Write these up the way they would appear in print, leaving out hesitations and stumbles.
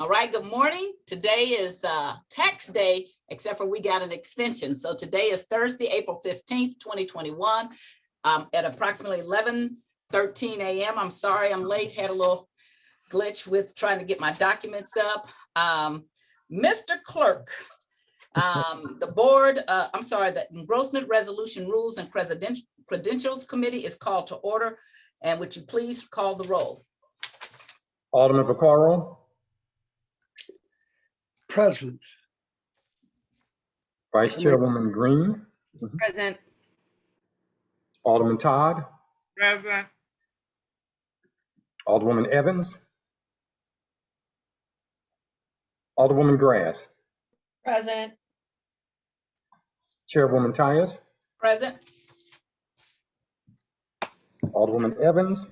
All right, good morning. Today is tax day, except for we got an extension. So today is Thursday, April 15th, 2021, at approximately 11:13 a.m. I'm sorry I'm late, had a little glitch with trying to get my documents up. Mr. Clerk, the board, the Engrossment Resolution Rules and Credentials Committee is called to order. And would you please call the roll? Alderman Vaccaro. Present. Vice Chairwoman Green. Present. Alderman Todd. Present. Alderwoman Evans. Alderwoman Grass. Present. Chairwoman Tyus. Present. Alderwoman Evans.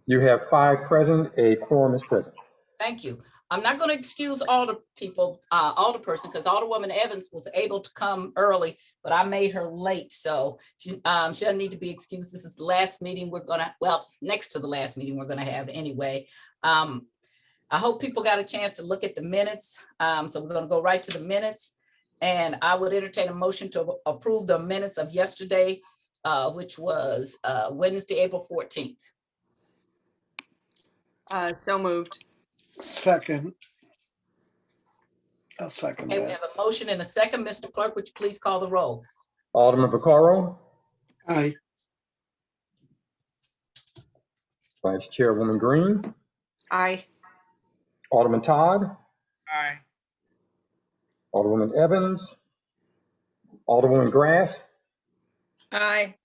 You have 5 present. A quorum is present. Thank you. I'm not going to excuse all the people, alderperson, because Alderwoman Evans was able to come early, but I made her late. So she doesn't need to be excused. This is the last meeting we're going to, well, next to the last meeting we're going to have anyway. I hope people got a chance to look at the minutes. So we're going to go right to the minutes. And I would entertain a motion to approve the minutes of yesterday, which was Wednesday, April 14th. So moved. Second. I'll second Okay, we that. have a motion and a second. Mr. Clerk, would you please call the roll? Alderman Vaccaro. Aye. Vice Chairwoman Green. Aye. Alderman Todd. Aye. Alderwoman Evans. Alderwoman Grass. Aye.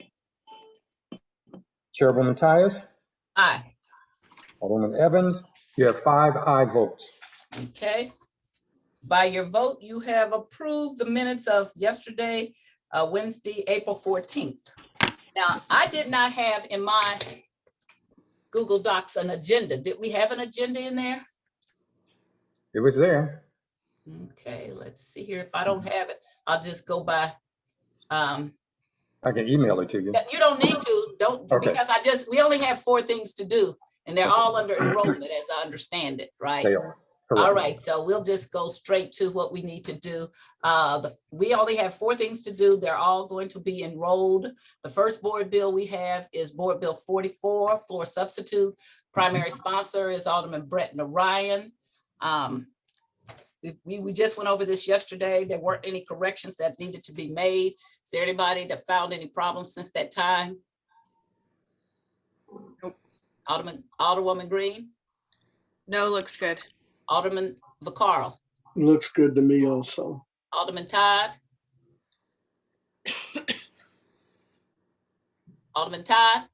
Chairwoman Tyus. Aye. Alderwoman Evans. You have 5 aye votes. Okay. By your vote, you have approved the minutes of yesterday, Wednesday, April 14th. Now, I did not have in my Google Docs an agenda. Did we have an agenda in there? It was there. Okay, let's see here. If I don't have it, I'll just go by. I can email it to you. You don't need to, don't, Okay. because we only have 4 things to do, and they're all under enrollment, as I understand it, right? They are. Correct. All right, so we'll just go straight to what we need to do. We only have 4 things to do. They're all going to be enrolled. The first board bill we have is Board Bill 44, floor substitute. Primary sponsor is Alderman Brett Narayan. We just went over this yesterday. There weren't any corrections that needed to be made. Is there anybody that found any problems since that time? Nope. Alderwoman Green, No, looks good. Alderman Vaccaro, Looks good to me also. Alderman Todd. Alderman Todd.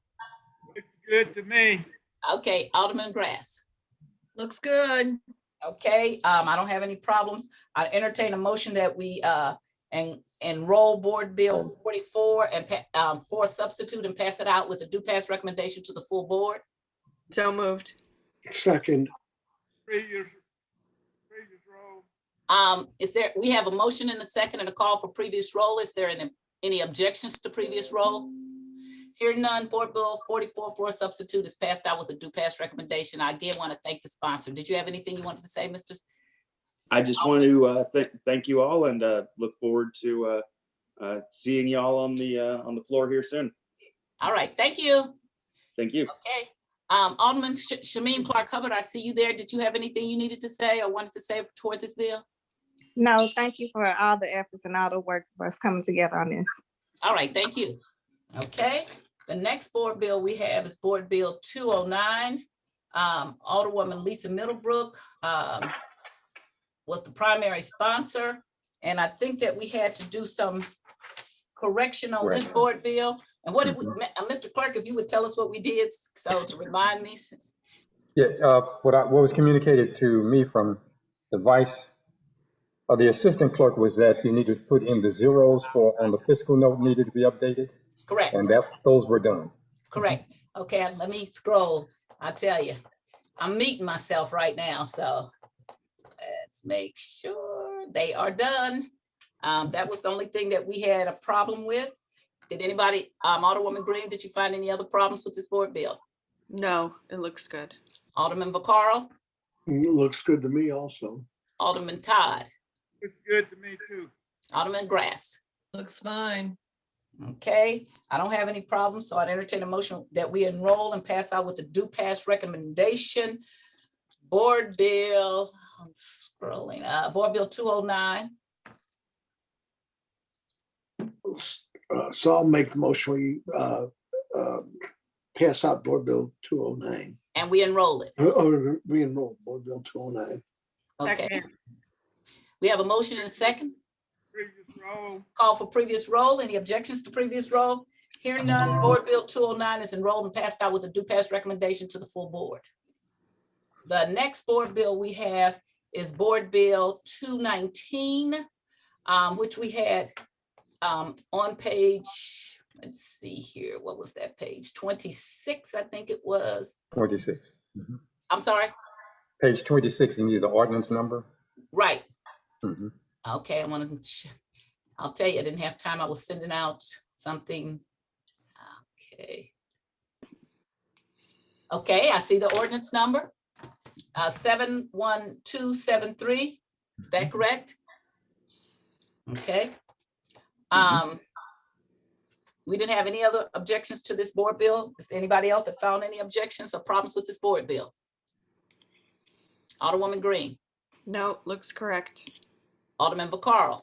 Looks good to me. Okay, Alderman Grass. Looks good. Okay, I don't have any problems. I entertain a motion that we enroll Board Bill 44 and for substitute and pass it out with a due pass recommendation to the full board. So moved. Second. Previous roll. We have a motion and a second and a call for previous roll. Is there any objections to previous roll? Hearing none, Board Bill 44 floor substitute is passed out with a due pass recommendation. I again want to thank the sponsor. Did you have anything you wanted to say, Mr.? I just want to thank you all and look forward to seeing you all on the floor here soon. All right, thank you. Thank you. Okay. Alderman Shameen Clark Hubbard, I see you there. Did you have anything you needed to say or wanted to say toward this bill? No, thank you for all the efforts and all the work for us coming together on this. All right, thank you. Okay, the next board bill we have is Board Bill 209. Alderwoman Lisa Middlebrook was the primary sponsor. And I think that we had to do some correction on this board bill. And what did we, Mr. Clerk, if you would tell us what we did, so to remind me. Yeah, what was communicated to me from the the assistant clerk was that you needed to put in the zeros on the fiscal note needed to be updated. Correct. And those were done. Correct. Okay, let me scroll. I tell you, I'm meeting myself right now, so let's make sure they are done. That was the only thing that we had a problem with. Did anybody, Alderwoman Green, did you find any other problems with this board bill? No, it looks good. Alderman Vaccaro, Looks good to me also. Alderman Todd, Looks good to me too. Alderman Grass. Looks fine. Okay, I don't have any problems, so I'd entertain a motion that we enroll and pass out with the due pass recommendation. Board Bill, I'm scrolling, Board Bill 209. So I'll make the motion. We pass out Board Bill 209. And we enroll it. Or we enroll Board Bill 209. Okay, Second. we have a motion and a second. Previous roll. Call for previous roll. Any objections to previous roll? Hearing none, Board Bill 209 is enrolled and passed out with a due pass recommendation to the full board. The next board bill we have is Board Bill 219, which we had on page, let's see here, what was that page? 26, I think it was. 26. Mhm. I'm sorry? Page 26, you need the ordinance number. Right. Mhm. Okay, I'll tell you, I didn't have time. I was sending out something. Okay. Okay, I see the ordinance number. 71273, is that correct? Okay. We didn't have any other objections to this board bill. Is there anybody else that found any objections or problems with this board bill? Alderwoman Green, No, looks correct. Alderman Vaccaro,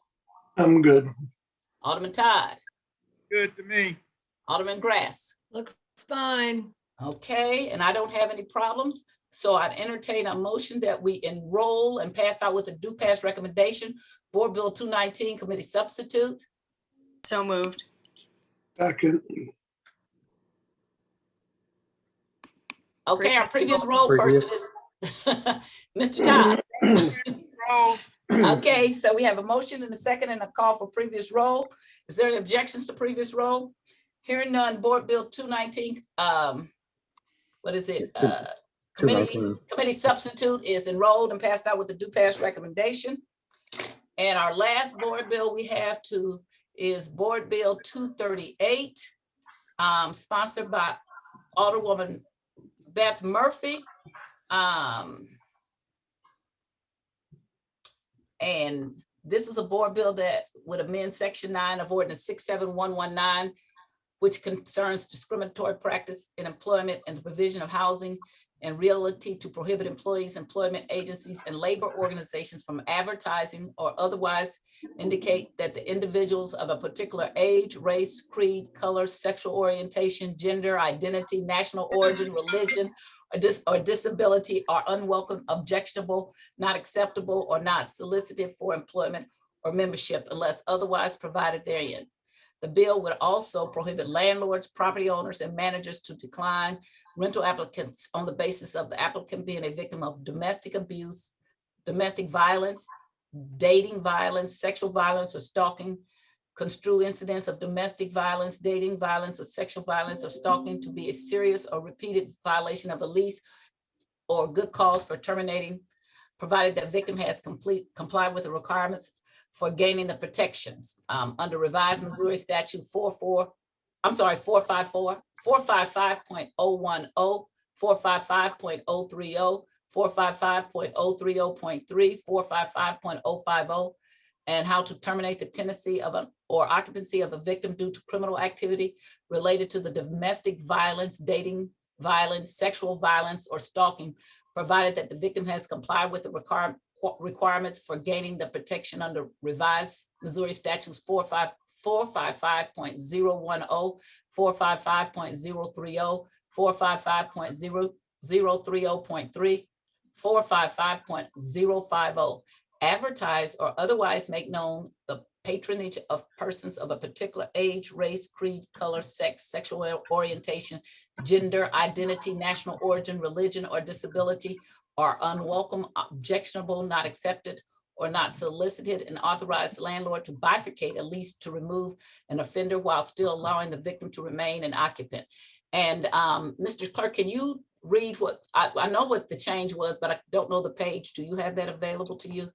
I'm good. Alderman Todd, Good to me. Alderman Grass. Looks fine. Okay, and I don't have any problems. So I'd entertain a motion that we enroll and pass out with a due pass recommendation. Board Bill 219, Committee Substitute. So moved. Second. Okay, our previous roll Previous. person is Mr. Todd. Roll. Okay, so we have a motion and a second and a call for previous roll. Is there any objections to previous roll? Hearing none, Board Bill 219, what is it? Committee 219. Substitute is enrolled and passed out with a due pass recommendation. And our last board bill we have is Board Bill 238, sponsored by Alderwoman Beth Murphy. And this is a board bill that would amend Section 9 of Ordinance 67119, which concerns discriminatory practice in employment and the provision of housing and realty to prohibit employees, employment agencies, and labor organizations from advertising or otherwise indicate that the individuals of a particular age, race, creed, color, sexual orientation, gender, identity, national origin, religion, or disability are unwelcome, objectionable, not acceptable, or not solicited for employment or membership unless otherwise provided therein. The bill would also prohibit landlords, property owners, and managers to decline rental applicants on the basis of the applicant being a victim of domestic abuse, domestic violence, dating violence, sexual violence, or stalking. Construe incidents of domestic violence, dating violence, or sexual violence, or stalking to be a serious or repeated violation of a lease or good cause for terminating, provided that victim has complied with the requirements for gaining the protections under revised Missouri statute 455.010, 455.030, 455.030.3, 455.050, and how to terminate the tenancy of or occupancy of a victim due to criminal activity related to the domestic violence, dating violence, sexual violence, or stalking, provided that the victim has complied with the requirements for gaining the protection under revised Missouri statutes 455.010, 455.030, 455.030.3, 455.050. Advertise or otherwise make known the patronage of persons of a particular age, race, creed, color, sex, sexual orientation, gender, identity, national origin, religion, or disability are unwelcome, objectionable, not accepted, or not solicited, and authorize the landlord to bifurcate a lease to remove an offender while still allowing the victim to remain an occupant. And Mr. Clerk, can you read what, I know what the change was, but I don't know the page. Do you have that available to you?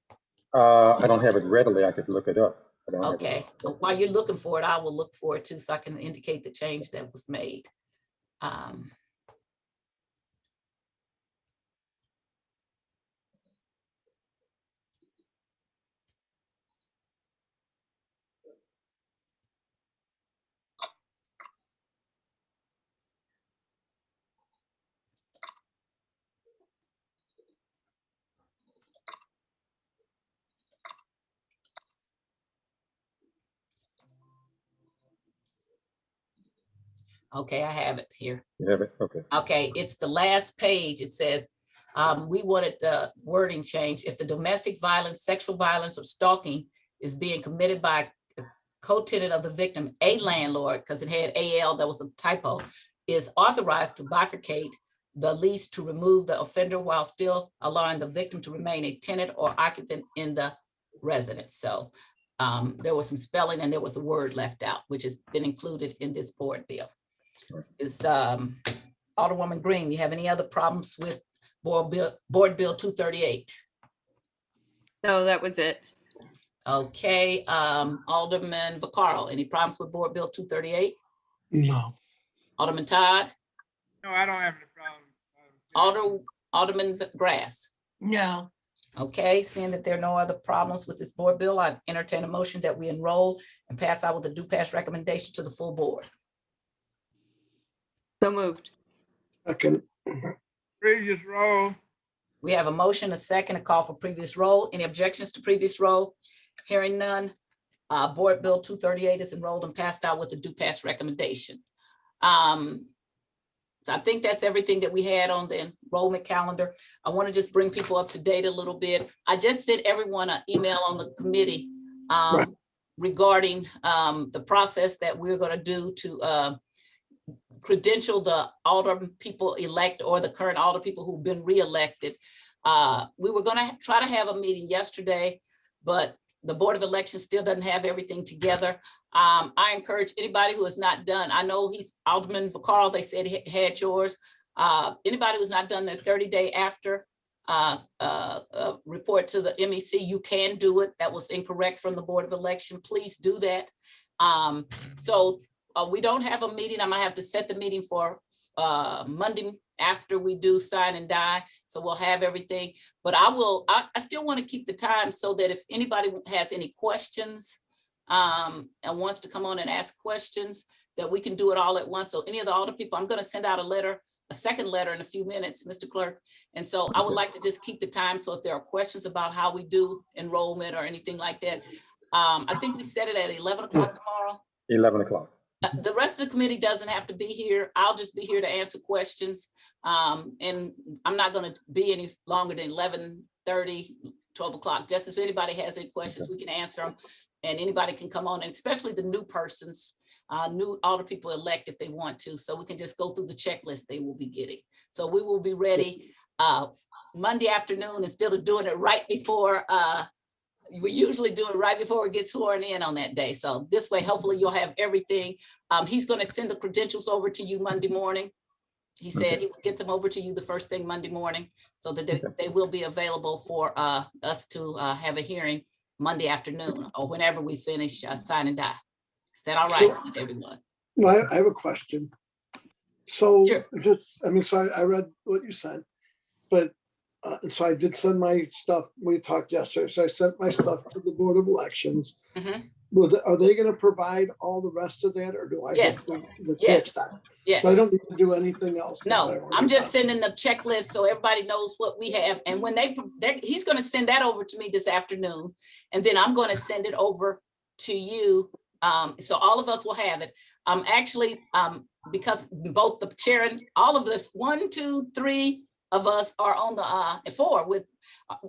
I don't have it readily. I could look it up. I don't have it. Okay, while you're looking for it, I will look for it too, so I can indicate the change that was made. Okay, I have it here. You have it? Okay. Okay, it's the last page. It says, we wanted the wording change. If the domestic violence, sexual violence, or stalking is being committed by a co-tenant of the victim, a landlord, because it had AL, that was a typo, is authorized to bifurcate the lease to remove the offender while still allowing the victim to remain a tenant or occupant in the residence. So there was some spelling and there was a word left out, which has been included in this board bill. Is Alderwoman Green, you have any other problems with Board Bill 238? No, that was it. Okay, Alderman Vaccaro, any problems with Board Bill 238? No. Alderman Todd, No, I don't have any problem. Alderman Grass. No. Okay, seeing that there are no other problems with this board bill, I entertain a motion that we enroll and pass out with a do pass recommendation to the full board. So moved. Second. Previous roll. We have a motion, a second, a call for previous roll. Any objections to previous roll? Hearing none. Board Bill 238 is enrolled and passed out with a do pass recommendation. So I think that's everything that we had on the enrollment calendar. I want to just bring people up to date a little bit. I just sent everyone an email on the committee Right. regarding the process that we're going to do to credential the alder people elect or the current alder people who've been reelected. We were going to try to have a meeting yesterday, but the Board of Elections still doesn't have everything together. I encourage anybody who has not done, I know he's Alderman Vaccaro, they said he had yours. Anybody who's not done their 30-day after report to the MEC, you can do it. That was incorrect from the Board of Election. Please do that. So we don't have a meeting. I'm gonna have to set the meeting for Monday after we do sign and die. So we'll have everything, but I still want to keep the time so that if anybody has any questions and wants to come on and ask questions, that we can do it all at once. So any of the alder people, I'm going to send out a second letter in a few minutes, Mr. Clerk. And so I would like to just keep the time. So if there are questions about how we do enrollment or anything like that, I think we set it at 11 o'clock tomorrow. 11 o'clock. The rest of the committee doesn't have to be here. I'll just be here to answer questions. And I'm not going to be any longer than 11:30, 12 o'clock. Just if anybody has any questions, we can answer them. And anybody can come on, and especially the new persons, new alder people elect if they want to. So we can just go through the checklist they will be getting. So we will be ready Monday afternoon instead of doing it right before we usually do it right before we get sworn in on that day. So this way, hopefully you'll have everything. He's going to send the credentials over to you Monday morning. He said he will get them over to you the first thing Monday morning so that they will be available for us to have a hearing Monday afternoon or whenever we finish sign and die. Is that all right with everyone? Well, I have a question. So, Sure. so I read what you sent, but and so I did send my stuff. We talked yesterday, so I sent my stuff to the Board of Elections. Mhm. Are they going to provide all the rest of that, or do I Yes. have to Yes. catch that? Yes. So I don't need to do anything else. No, I'm just sending the checklist so everybody knows what we have. And when he's going to send that over to me this afternoon, and then I'm going to send it over to you. So all of us will have it. Actually, because both the chair and all of us, 1, 2, 3 of us are on the 4 with.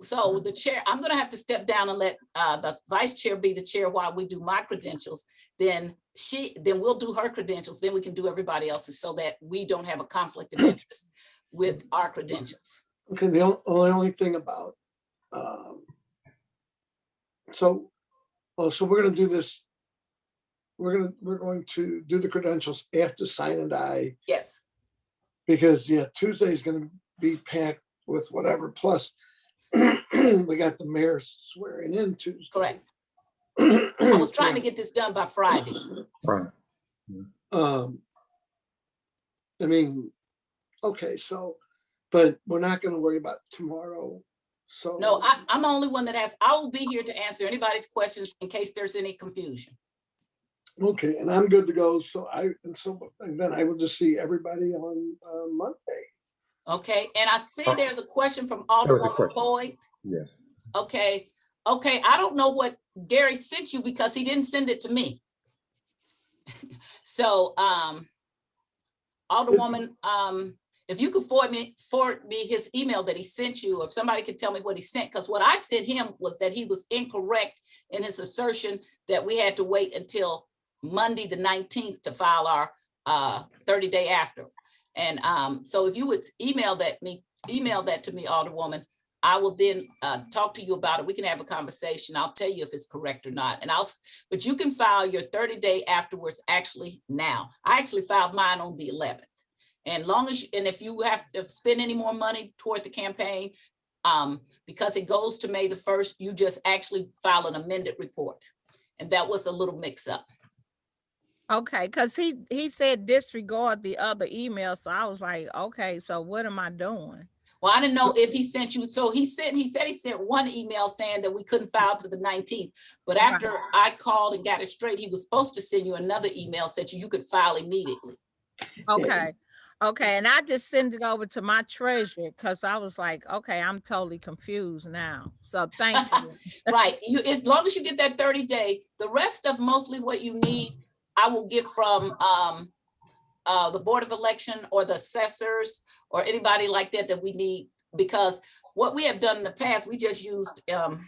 So the chair, I'm going to have to step down and let the vice chair be the chair while we do my credentials. Then we'll do her credentials. Then we can do everybody else's so that we don't have a conflict of interest with our credentials. Okay, the only thing about, so we're going to do this. We're going to do the credentials after sign and die, Yes, because Tuesday is going to be packed with whatever. Plus, we got the mayor swearing in Tuesday. correct. I was trying to get this done by Friday. Right. Okay, so, but we're not going to worry about tomorrow. So No, I'm the only one that I will be here to answer anybody's questions in case there's any confusion. okay, and I'm good to go. So then I will just see everybody on Monday. Okay, and I see there's a question from There was a Alderwoman question. Boyd. Yes. Okay, I don't know what Gary sent you because he didn't send it to me. So Alderwoman, if you could forward me his email that he sent you, or if somebody could tell me what he sent, because what I sent him was that he was incorrect in his assertion that we had to wait until Monday, the 19th to file our 30-day after. And so if you would email that to me, Alderwoman, I will then talk to you about it. We can have a conversation. I'll tell you if it's correct or not. But you can file your 30-day afterwards actually now. I actually filed mine on the 11th. And if you have to spend any more money toward the campaign, because it goes to May the 1st, you just actually file an amended report. And that was a little mix up. Okay, because he said disregard the other email. So I was like, okay, so what am I doing? Well, I didn't know if he sent you. So he said he sent one email saying that we couldn't file to the 19th. But after I called and got it straight, he was supposed to send you another email saying you could file immediately. Okay. Okay, and I just send it over to my treasurer because I was like, okay, I'm totally confused now. So thank you. Right. As long as you get that 30-day, the rest of mostly what you need, I will get from the Board of Election or the assessors or anybody like that we need, because what we have done in the past, we just used the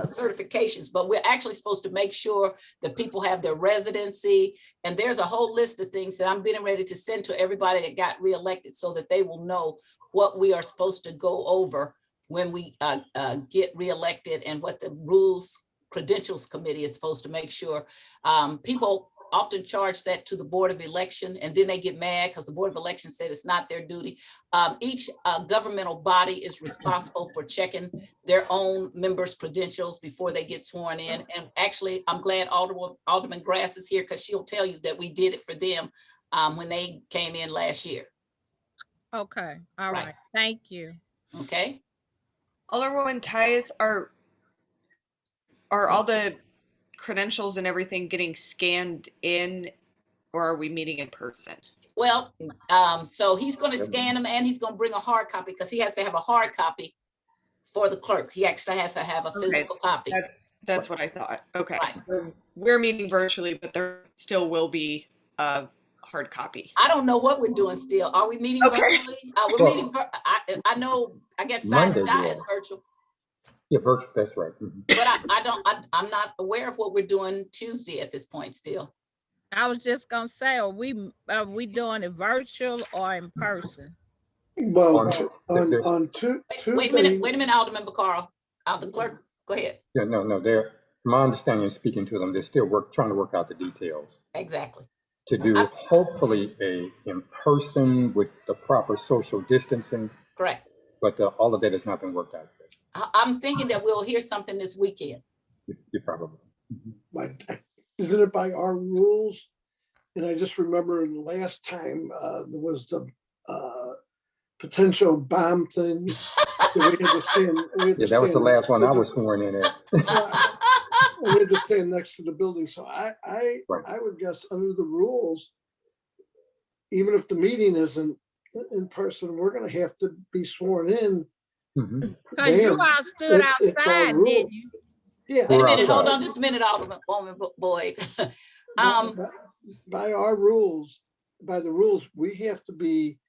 certifications, but we're actually supposed to make sure that people have their residency. And there's a whole list of things that I'm getting ready to send to everybody that got reelected so that they will know what we are supposed to go over when we get reelected and what the rules credentials committee is supposed to make sure. People often charge that to the Board of Election, and then they get mad because the Board of Election said it's not their duty. Each governmental body is responsible for checking their own members' credentials before they get sworn in. And actually, I'm glad Alderman Grass is here because she'll tell you that we did it for them when they came in last year. Okay, all right. Thank you. Okay. Alderwoman Tyus, are all the credentials and everything getting scanned in, or are we meeting in person? Well, so he's going to scan them and he's going to bring a hard copy because he has to have a hard copy for the clerk. He actually has to have a physical copy. That's what I thought. Okay. Right. So we're meeting virtually, but there still will be a hard copy. I don't know what we're doing still. Are we meeting virtually? We're meeting. I know. I guess Monday, is virtual. Yeah, virtual. That's right. Mm-hmm. But I'm not aware of what we're doing Tuesday at this point still. I was just gonna say, are we doing it virtual or in person? Well, on Tuesday. Wait a minute, Alderman Vaccaro. The clerk, go ahead. Yeah, no. They're, from my understanding, speaking to them, they're still trying to work out the details. Exactly. To do hopefully a in person with the proper social distancing. Correct. But all of that has not been worked out yet. I'm thinking that we'll hear something this weekend. You probably. Isn't it by our rules? And I just remember the last time there was the potential bomb thing. That was the last one I was sworn in at. We had to stand next to the building. So I would guess under the rules, even if the meeting isn't in person, we're going to have to be sworn in. Because you all stood outside, didn't you? Yeah. Wait a minute, hold on just a minute, Alderwoman Boyd. By our rules, by the rules, we have to be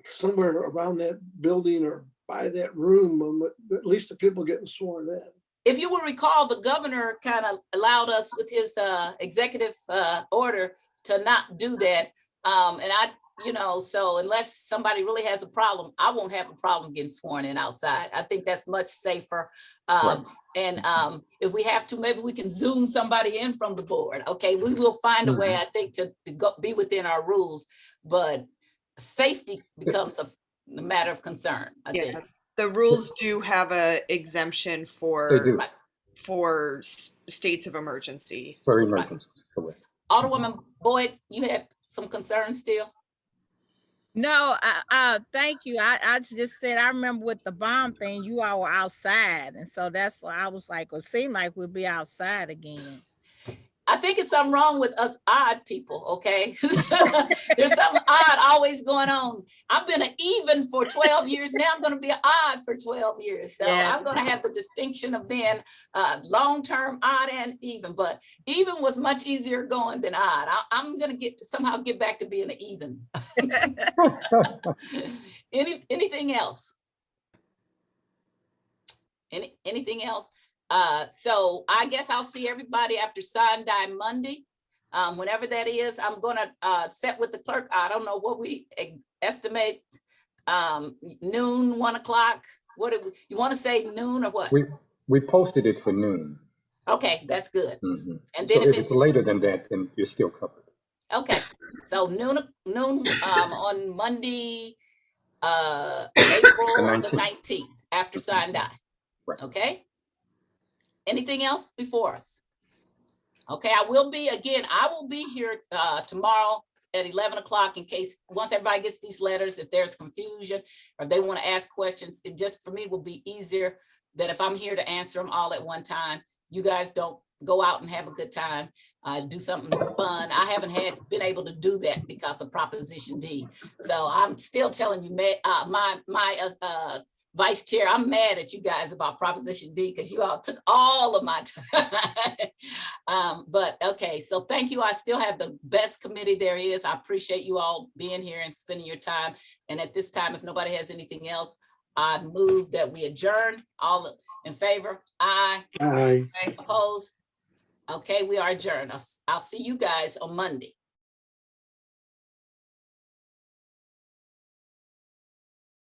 somewhere around that building or by that room, at least the people getting sworn in. If you will recall, the governor kind of allowed us with his executive order to not do that. So unless somebody really has a problem, I won't have a problem getting sworn in outside. I think that's much safer. And if we have to, maybe we can Zoom somebody in from the board. Okay, we will find a way, I think, to be within our rules, but safety becomes a matter of concern, I think. The rules do have a exemption for states of emergency. For emergencies, correct. Alderwoman Boyd, you had some concerns still? No, thank you. I just said, I remember with the bomb thing, you all were outside. And so that's why I was like, it seemed like we'll be outside again. I think it's something wrong with us odd people, okay? There's something odd always going on. I've been an even for 12 years. Now I'm gonna be an odd for 12 years. So Yeah. I'm gonna have the distinction of being long-term odd and even, but even was much easier going than odd. I'm gonna somehow get back to being an even. Anything else? Anything else? So I guess I'll see everybody after sign die Monday. Whenever that is, I'm gonna set with the clerk. I don't know what we estimate, noon, 1 o'clock. What you want to say, noon or what? We posted it for noon. Okay, that's good. Mhm. And then So if if it's later than that, then you're still covered. okay, so noon on Monday, April the 19th after sign die. Right. Okay. Anything else before us? Okay, I will be here tomorrow at 11 o'clock in case, once everybody gets these letters, if there's confusion or if they want to ask questions, it just for me will be easier that if I'm here to answer them all at one time, you guys don't go out and have a good time, do something fun. I haven't been able to do that because of Proposition D. So I'm still telling you, my Vice Chair, I'm mad at you guys about Proposition D because you all took all of my time. But okay, so thank you. I still have the best committee there is. I appreciate you all being here and spending your time. And at this time, if nobody has anything else, I'd move that we adjourn. All in favor? Aye. Aye. Opposed? Okay, we are adjourned. I'll see you guys on Monday.